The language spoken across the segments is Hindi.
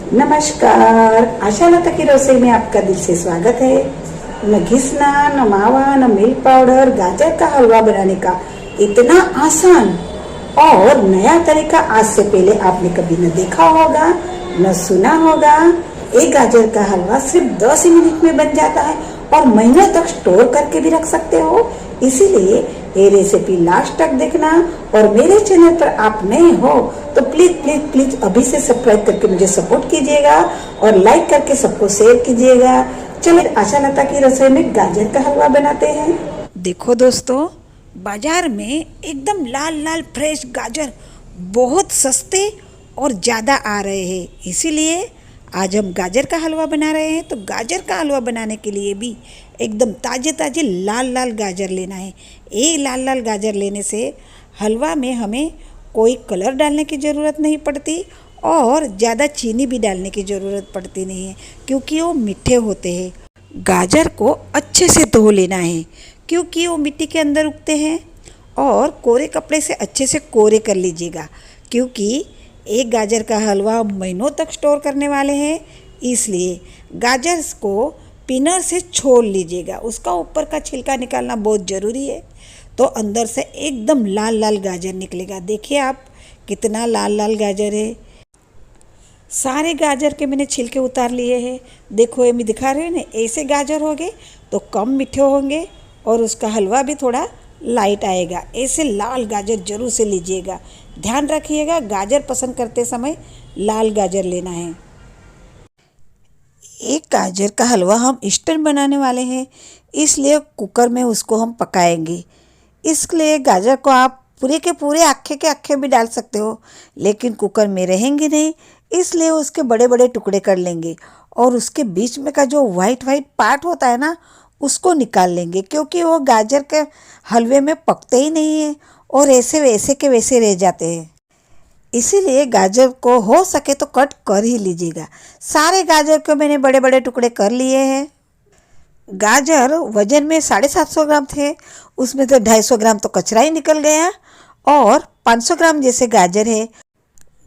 नमस्कार, आशा लता की रसोई में आपका दिल से स्वागत है। न घिसना, न मावा, न मिल्क पाउडर, गाजर का हलवा बनाने का इतना आसान और नया तरीका आज से पहले आपने कभी न देखा होगा, न सुना होगा। एक गाजर का हलवा सिर्फ 10 मिनट में बन जाता है और महीनों तक स्टोर करके भी रख सकते हो। इसीलिए ये रेसिपी लास्ट तक देखना और मेरे चैनल पर आप नए हो तो प्लीज प्लीज प्लीज अभी से सब्सक्राइब करके मुझे सपोर्ट कीजिएगा और लाइक करके सबको शेयर कीजिएगा। चलिए आशा लता की रसोई में गाजर का हलवा बनाते हैं। देखो दोस्तों, बाजार में एकदम लाल लाल फ्रेश गाजर बहुत सस्ते और ज़्यादा आ रहे हैं। इसीलिए आज हम गाजर का हलवा बना रहे हैं। तो गाजर का हलवा बनाने के लिए भी एकदम ताज़े ताज़े लाल लाल गाजर लेना है। ये लाल लाल गाजर लेने से हलवा में हमें कोई कलर डालने की ज़रूरत नहीं पड़ती और ज़्यादा चीनी भी डालने की ज़रूरत पड़ती नहीं है, क्योंकि वो मीठे होते हैं। गाजर को अच्छे से धो लेना है, क्योंकि वो मिट्टी के अंदर उगते हैं। और कोरे कपड़े से अच्छे से कोरे कर लीजिएगा, क्योंकि एक गाजर का हलवा हम महीनों तक स्टोर करने वाले हैं। इसलिए गाजर को पिनर से छोड़ लीजिएगा, उसका ऊपर का छिलका निकालना बहुत ज़रूरी है। तो अंदर से एकदम लाल लाल गाजर निकलेगा। देखिए आप कितना लाल लाल गाजर है। सारे गाजर के मैंने छिलके उतार लिए हैं। देखो ये मैं दिखा रही हूँ ना, ऐसे गाजर होंगे तो कम मीठे होंगे और उसका हलवा भी थोड़ा लाइट आएगा। ऐसे लाल गाजर जरूर से लीजिएगा। ध्यान रखिएगा, गाजर पसंद करते समय लाल गाजर लेना है। एक गाजर का हलवा हम इंस्टेंट बनाने वाले हैं, इसलिए कुकर में उसको हम पकाएंगे। इसलिए गाजर को आप पूरे के पूरे अक्खे के अक्खे भी डाल सकते हो, लेकिन कुकर में रहेंगे नहीं, इसलिए उसके बड़े बड़े टुकड़े कर लेंगे और उसके बीच में का जो वाइट वाइट पार्ट होता है ना, उसको निकाल लेंगे, क्योंकि वो गाजर के हलवे में पकते ही नहीं है और ऐसे वैसे के वैसे रह जाते हैं। इसीलिए गाजर को हो सके तो कट कर ही लीजिएगा। सारे गाजर को मैंने बड़े बड़े टुकड़े कर लिए हैं। गाजर वजन में 750 ग्राम थे, उसमें तो 250 ग्राम तो कचरा ही निकल गया और 500 ग्राम जैसे गाजर है।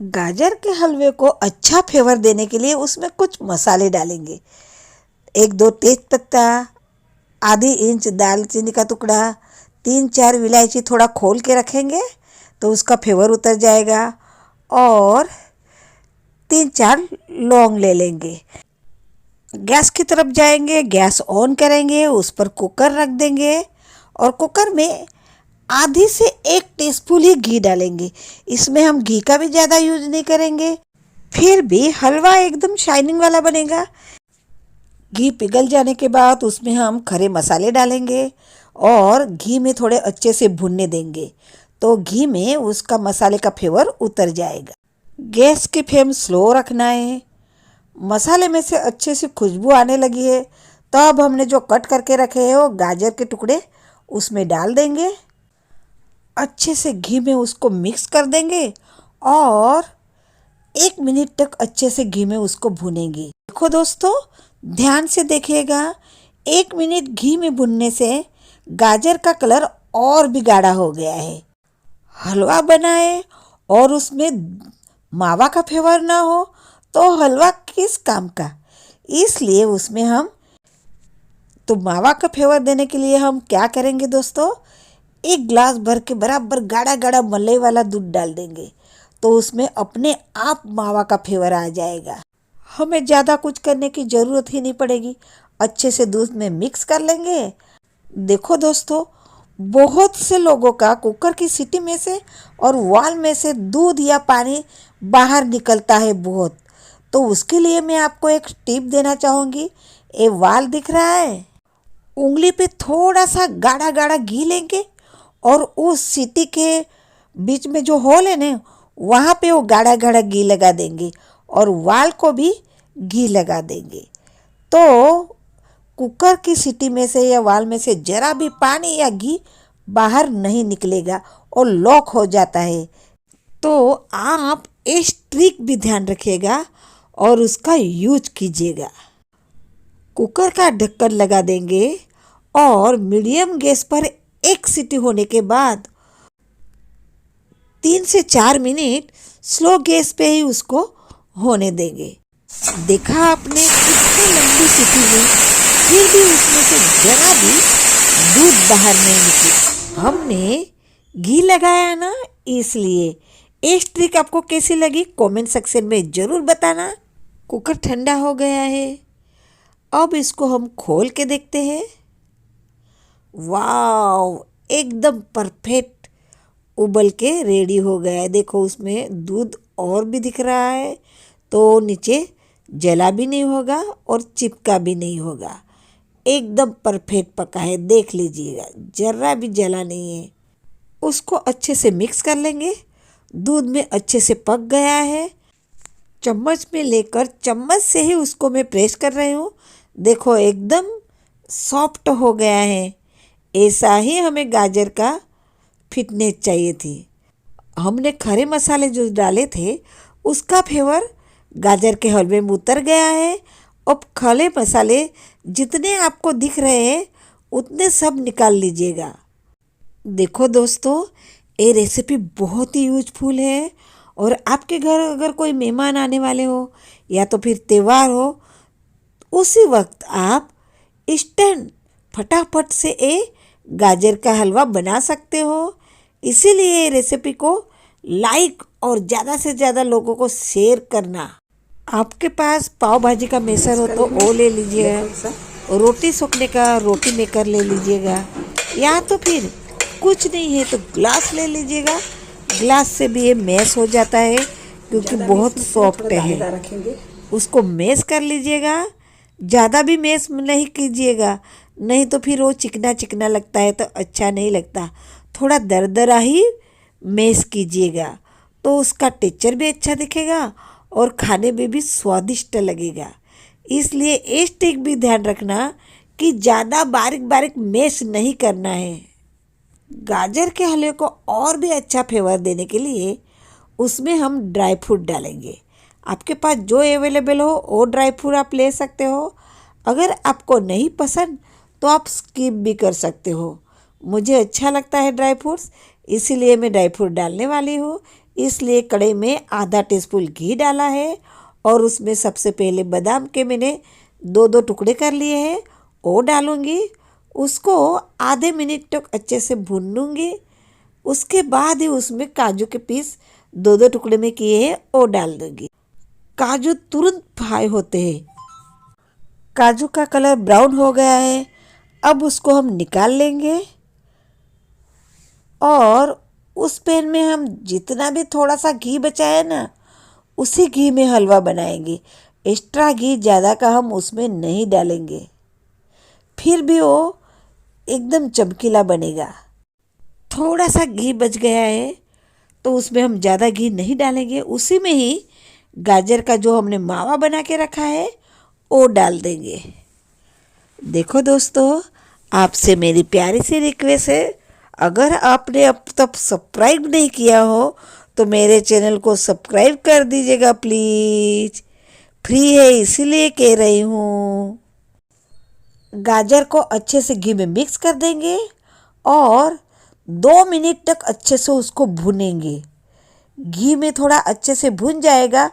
गाजर के हलवे को अच्छा फ्लेवर देने के लिए उसमें कुछ मसाले डालेंगे। 1-2 तेज पत्ता, आधी इंच दालचीनी का टुकड़ा, 3-4 इलायची थोड़ा खोल के रखेंगे तो उसका फ्लेवर उतर जाएगा। और 3-4 लौंग ले लेंगे। गैस की तरफ जाएंगे, गैस ऑन करेंगे, उस पर कुकर रख देंगे और कुकर में आधी से 1 टीस्पून ही घी डालेंगे। इसमें हम घी का भी ज़्यादा यूज नहीं करेंगे, फिर भी हलवा एकदम शाइनिंग वाला बनेगा। घी पिघल जाने के बाद उसमें हम खड़े मसाले डालेंगे और घी में थोड़े अच्छे से भुनने देंगे, तो घी में उसका मसाले का फ्लेवर उतर जाएगा। गैस की फ्लेम स्लो रखना है। मसाले में से अच्छे से खुशबू आने लगी है, तब हमने जो कट करके रखे हैं वो गाजर के टुकड़े उसमें डाल देंगे। अच्छे से घी में उसको मिक्स कर देंगे और 1 मिनट तक अच्छे से घी में उसको भुनेंगे। देखो दोस्तों, ध्यान से देखिएगा, 1 मिनट घी में भुनने से गाजर का कलर और भी गाढ़ा हो गया है। हलवा बनाए और उसमें मावा का फ्लेवर ना हो तो हलवा किस काम का। इसलिए उसमें हम तो मावा का फ्लेवर देने के लिए हम क्या करेंगे दोस्तों, 1 गिलास भर के बराबर गाढ़ा गाढ़ा मलाई वाला दूध डाल देंगे, तो उसमें अपने आप मावा का फ्लेवर आ जाएगा। हमें ज़्यादा कुछ करने की ज़रूरत ही नहीं पड़ेगी। अच्छे से दूध में मिक्स कर लेंगे। देखो दोस्तों, बहुत से लोगों का कुकर की सीटी में से और वाल में से दूध या पानी बाहर निकलता है बहुत। तो उसके लिए मैं आपको एक टिप देना चाहूँगी। ये वाल दिख रहा है, उंगली पे थोड़ा सा गाढ़ा गाढ़ा घी लेंगे और उस सीटी के बीच में जो होल है ना, वहाँ पे वो गाढ़ा गाढ़ा घी लगा देंगे और वाल को भी घी लगा देंगे। तो कुकर की सीटी में से या वाल में से जरा भी पानी या घी बाहर नहीं निकलेगा और लॉक हो जाता है। तो आप इस ट्रिक भी ध्यान रखिएगा और उसका यूज कीजिएगा। कुकर का ढक्कन लगा देंगे और मीडियम गैस पर 1 सीटी होने के बाद 3 से 4 मिनट स्लो गैस पे ही उसको होने देंगे। देखा आपने कितनी लंबी सीटी में फिर भी उसमें से जरा भी दूध बाहर नहीं निकली। हमने घी लगाया ना, इसलिए। ये ट्रिक आपको कैसी लगी कमेंट सेक्शन में ज़रूर बताना। कुकर ठंडा हो गया है, अब इसको हम खोल के देखते हैं। वाव, एकदम परफेक्ट उबल के रेडी हो गया है। देखो उसमें दूध और भी दिख रहा है, तो नीचे जला भी नहीं होगा और चिपका भी नहीं होगा। एकदम परफेक्ट पका है, देख लीजिएगा, जरा भी जला नहीं है। उसको अच्छे से मिक्स कर लेंगे। दूध में अच्छे से पक गया है। चम्मच में लेकर चम्मच से ही उसको मैं प्रेस कर रही हूँ। देखो एकदम सॉफ्ट हो गया है। ऐसा ही हमें गाजर का फिटनेस चाहिए थी। हमने खड़े मसाले जो डाले थे उसका फ्लेवर गाजर के हलवे में उतर गया है। अब खड़े मसाले जितने आपको दिख रहे हैं उतने सब निकाल लीजिएगा। देखो दोस्तों, ये रेसिपी बहुत ही यूजफुल है और आपके घर अगर कोई मेहमान आने वाले हो या तो फिर त्यौहार हो, उसी वक्त आप इंस्टेंट फटाफट से ये गाजर का हलवा बना सकते हो। इसीलिए ये रेसिपी को लाइक और ज़्यादा से ज़्यादा लोगों को शेयर करना। आपके पास पाव भाजी का मेसर हो तो वो ले लीजिएगा, रोटी सेकने का रोटी मेकर ले लीजिएगा, या तो फिर कुछ नहीं है तो ग्लास ले लीजिएगा। ग्लास से भी ये मैश हो जाता है क्योंकि बहुत सॉफ्ट है। उसको मैश कर लीजिएगा, ज़्यादा भी मैश नहीं कीजिएगा, नहीं तो फिर वो चिकना चिकना लगता है तो अच्छा नहीं लगता। थोड़ा दरदरा ही मैश कीजिएगा तो उसका टेक्सचर भी अच्छा दिखेगा और खाने में भी स्वादिष्ट लगेगा। इसलिए इस ट्रिक भी ध्यान रखना कि ज़्यादा बारीक बारीक मैश नहीं करना है। गाजर के हलवे को और भी अच्छा फ्लेवर देने के लिए उसमें हम ड्राई फ्रूट डालेंगे। आपके पास जो अवेलेबल हो वो ड्राई फ्रूट आप ले सकते हो। अगर आपको नहीं पसंद तो आप स्किप भी कर सकते हो। मुझे अच्छा लगता है ड्राई फ्रूट्स, इसीलिए मैं ड्राई फ्रूट डालने वाली हूँ। इसलिए कढ़ाई में आधा टीस्पून घी डाला है और उसमें सबसे पहले बादाम के मैंने 2 टुकड़े कर लिए हैं, वो डालूँगी। उसको आधे मिनट तक अच्छे से भून लूँगी। उसके बाद ही उसमें काजू के पीस 2 टुकड़े में किए हैं वो डाल दूँगी। काजू तुरंत फ्राई होते हैं। काजू का कलर ब्राउन हो गया है, अब उसको हम निकाल लेंगे और उस पैन में हम जितना भी थोड़ा सा घी बचा है ना, उसी घी में हलवा बनाएंगे। एक्स्ट्रा घी ज़्यादा का हम उसमें नहीं डालेंगे, फिर भी वो एकदम चमकीला बनेगा। थोड़ा सा घी बच गया है तो उसमें हम ज़्यादा घी नहीं डालेंगे। उसी में ही गाजर का जो हमने मावा बना के रखा है वो डाल देंगे। देखो दोस्तों, आपसे मेरी प्यारी सी रिक्वेस्ट है, अगर आपने अब तक सब्सक्राइब नहीं किया हो तो मेरे चैनल को सब्सक्राइब कर दीजिएगा प्लीज़। फ्री है इसीलिए कह रही हूँ। गाजर को अच्छे से घी में मिक्स कर देंगे और 2 मिनट तक अच्छे से उसको भूनेंगे। घी में थोड़ा अच्छे से भून जाएगा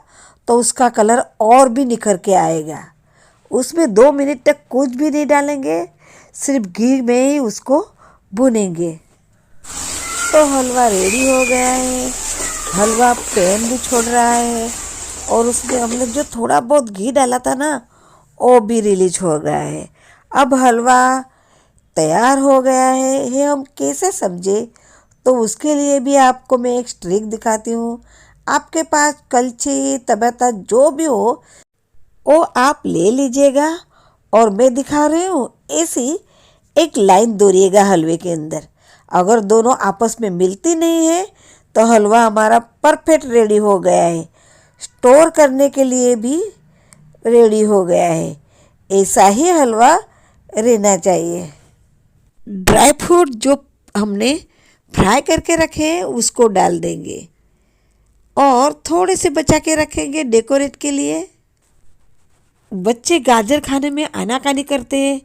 तो उसका कलर और भी निखर के आएगा। उसमें 2 मिनट तक कुछ भी नहीं डालेंगे, सिर्फ घी में ही उसको भूनेंगे। तो हलवा रेडी हो गया है। हलवा पैन भी छोड़ रहा है और उसमें हमने जो थोड़ा बहुत घी डाला था ना वो भी रिलीज हो गया है। अब हलवा तैयार हो गया है। ये हम कैसे समझे, तो उसके लिए भी आपको मैं एक ट्रिक दिखाती हूँ। आपके पास कलछी तबेता जो भी हो वो आप ले लीजिएगा और मैं दिखा रही हूँ ऐसी एक लाइन दोहरिएगा हलवे के अंदर। अगर दोनों आपस में मिलती नहीं है तो हलवा हमारा परफेक्ट रेडी हो गया है, स्टोर करने के लिए भी रेडी हो गया है। ऐसा ही हलवा रहना चाहिए। ड्राई फ्रूट जो हमने फ्राई करके रखे हैं उसको डाल देंगे और थोड़े से बचा के रखेंगे डेकोरेट के लिए। बच्चे गाजर खाने में आनाकानी करते हैं,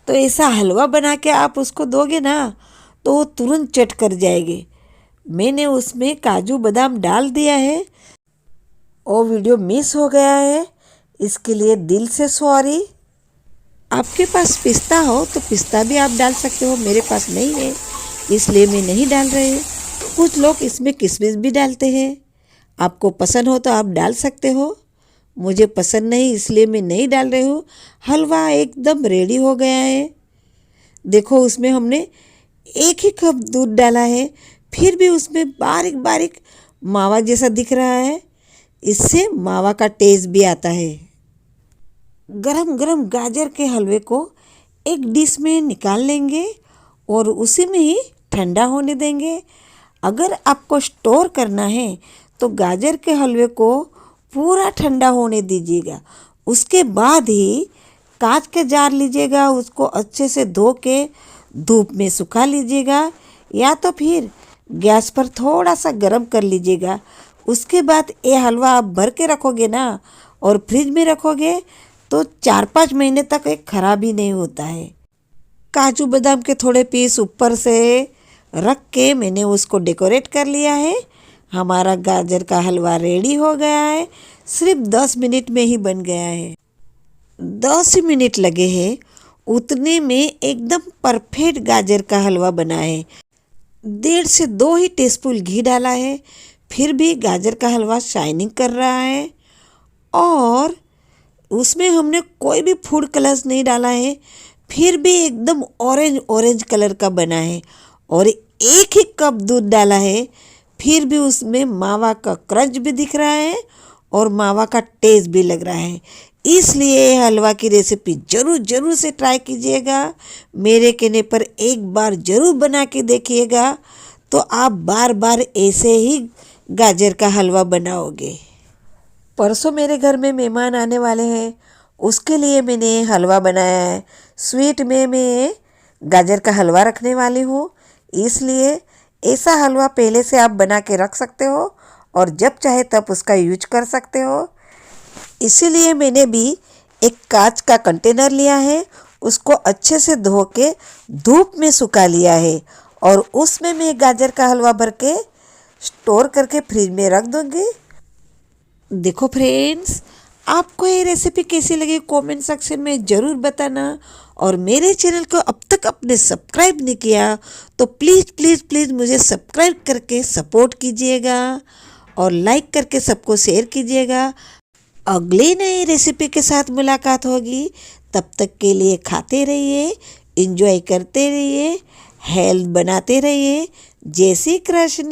तो ऐसा हलवा बना के आप उसको दोगे ना तो वो तुरंत चट कर जाएंगे। मैंने उसमें काजू बादाम डाल दिया है। वो वीडियो मिस हो गया है, इसके लिए दिल से सॉरी। आपके पास पिस्ता हो तो पिस्ता भी आप डाल सकते हो, मेरे पास नहीं है इसलिए मैं नहीं डाल रही हूँ। कुछ लोग इसमें किशमिश भी डालते हैं, आपको पसंद हो तो आप डाल सकते हो, मुझे पसंद नहीं इसलिए मैं नहीं डाल रही हूँ। हलवा एकदम रेडी हो गया है। देखो उसमें हमने 1 ही कप दूध डाला है, फिर भी उसमें बारीक बारीक मावा जैसा दिख रहा है, इससे मावा का टेस्ट भी आता है। गरम गरम गाजर के हलवे को एक डिश में निकाल लेंगे और उसी में ही ठंडा होने देंगे। अगर आपको स्टोर करना है तो गाजर के हलवे को पूरा ठंडा होने दीजिएगा, उसके बाद ही कांच के जार लीजिएगा, उसको अच्छे से धो के धूप में सुखा लीजिएगा या तो फिर गैस पर थोड़ा सा गर्म कर लीजिएगा। उसके बाद ये हलवा आप भर के रखोगे ना और फ्रिज में रखोगे तो 4-5 महीने तक ये खराब ही नहीं होता है। काजू बादाम के थोड़े पीस ऊपर से रख के मैंने उसको डेकोरेट कर लिया है। हमारा गाजर का हलवा रेडी हो गया है, सिर्फ 10 मिनट में ही बन गया है। 10 ही मिनट लगे हैं, उतने में एकदम परफेक्ट गाजर का हलवा बना है। 1.5 से 2 ही टीस्पून घी डाला है, फिर भी गाजर का हलवा शाइनिंग कर रहा है। और उसमें हमने कोई भी फूड कलर्स नहीं डाला है, फिर भी एकदम ऑरेंज ऑरेंज कलर का बना है। और 1 ही कप दूध डाला है, फिर भी उसमें मावा का क्रंच भी दिख रहा है और मावा का टेस्ट भी लग रहा है। इसलिए हलवा की रेसिपी ज़रूर से ट्राई कीजिएगा। मेरे कहने पर एक बार ज़रूर बना के देखिएगा तो आप बार बार ऐसे ही गाजर का हलवा बनाओगे। परसों मेरे घर में मेहमान आने वाले हैं, उसके लिए मैंने हलवा बनाया है। स्वीट में मैं गाजर का हलवा रखने वाली हूँ, इसलिए ऐसा हलवा पहले से आप बना के रख सकते हो और जब चाहे तब उसका यूज कर सकते हो। इसीलिए मैंने भी एक कांच का कंटेनर लिया है, उसको अच्छे से धो के धूप में सुखा लिया है और उसमें मैं गाजर का हलवा भर के स्टोर करके फ्रिज में रख दूँगी। देखो फ्रेंड्स, आपको ये रेसिपी कैसी लगी कमेंट सेक्शन में ज़रूर बताना। और मेरे चैनल को अब तक आपने सब्सक्राइब नहीं किया तो प्लीज़ प्लीज़ प्लीज़ मुझे सब्सक्राइब करके सपोर्ट कीजिएगा और लाइक करके सबको शेयर कीजिएगा। अगले नई रेसिपी के साथ मुलाकात होगी, तब तक के लिए खाते रहिए, एंजॉय करते रहिए, हेल्थ बनाते रहिए। जय श्री कृष्ण।